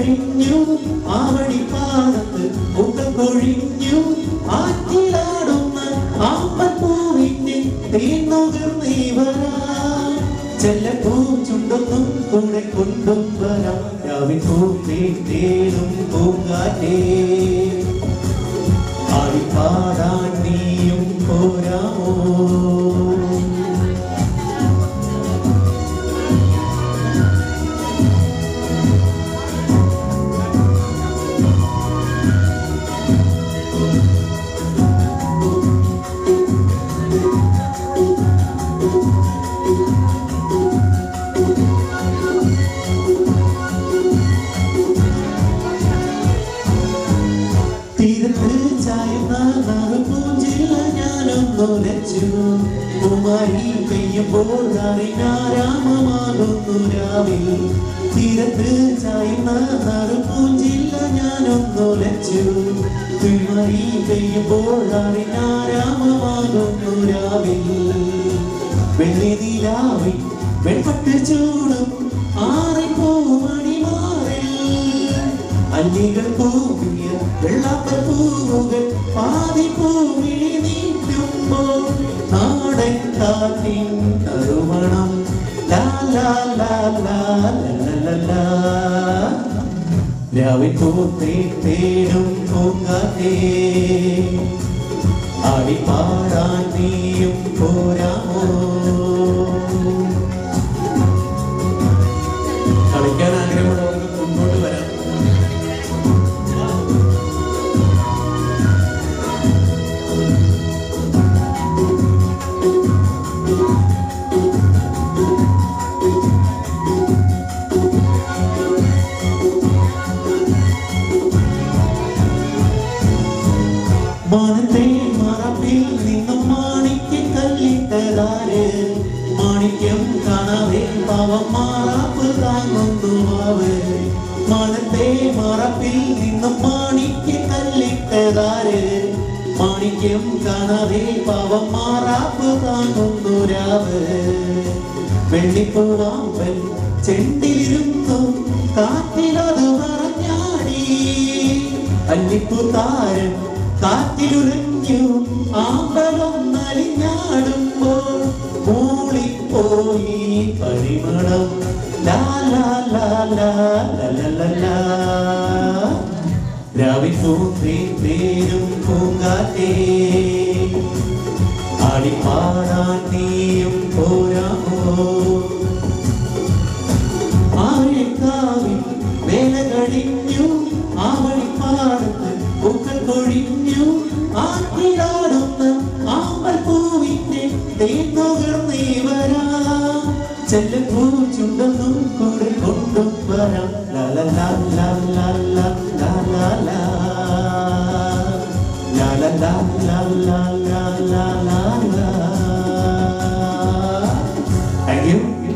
കഴിഞ്ഞു ആവണിപ്പാടത്ത് മുഖം കൊഴിഞ്ഞു ആറ്റിലാടുന്ന ആമ്പൽപ്പൂവിന്റെ തേന്നുകർന്നീവരാ ചെല്ലപ്പൂ ചുണ്ടൊന്നും കൂടെ കൊണ്ടും വരാം രാവിൽ പൂത്തേനും പൂങ്കാറ്റേ ആടിപ്പാടാൻ നീയും പോരാമോ കുമാരി പെയ്യുമ്പോൾ രാമമാകുന്നു രാവിൽ തീരത്ത് ചായുന്ന നറുപൂഞ്ചില്ല ഞാനൊന്നുലച്ചു കുമാരി പെയ്യുമ്പോൾ രാമമാകുന്നു രാവിൽ വെള്ളി നീലാവിൽ വെൺപട്ട് ചൂടും ആറിപ്പൂമണിമാറിൽ അല്ലികൾ പൂവിയ വെള്ളാപ്പൂവുകൾ പാതിപ്പൂവിളി നീട്ടുമ്പോൾ നാടൻ കാറ്റിൻ തരുമണം ലാ ലാ ലാ ലാ ലാ ലാ രാവിൽ പൂത്തേനും പൂങ്കാറ്റേ ആടിപ്പാടാൻ നീയും പോരാമോ കളിക്കാൻ ആഗ്രഹമുള്ളവർക്ക് മുന്നോട്ട് വരാം മാനത്തെ മറപ്പിൽ നിന്നും മാണിക്യം കല്ലിട്ടതാര് മാണിക്യം കാണാതെ പാവം മാറാപ്പ് താങ്ങുന്നു മാവ് മാനത്തെ മറപ്പിൽ നിന്നും മാണിക്യം കല്ലിട്ടതാര് മാണിക്യം കാണാതെ പാവം മാറാപ്പ് താങ്ങുന്നു രാവ് വെള്ളിപ്പൂവാമ്പൽ ചെണ്ടിലിരുന്നു കാറ്റിലത് മറഞ്ഞാടി അല്ലിപ്പൂ താരം കാറ്റിലുലഞ്ഞു ആമ്പലം നലിഞ്ഞാടുമ്പോൾ മൂളിപ്പോയി പരിമളം ലാ ലാ ലാ ലാ ലാ ലാ രാവിൽ പൂത്തേനും പൂങ്കാറ്റേ ആടിപ്പാടാൻ നീയും പോരാമോ ആഴക്കാവിൽ വേല കഴിഞ്ഞു ആവണിപ്പാടത്ത് പൂക്കൾ കൊഴിഞ്ഞു ആറ്റിലാടുന്ന ആമ്പൽപ്പൂവിന്റെ തേന്നുകർന്നീവരാ ചെല്ലപ്പൂ ചുണ്ടൊന്നും കൂടെ കൊണ്ടും വരാം ലാ ലാ ലാ ലാ ലാ ലാ ലാ ലാ ലാ ലാ ലാ ലാ ലാ ലാ ലാ ലാ ലാ. Thank you.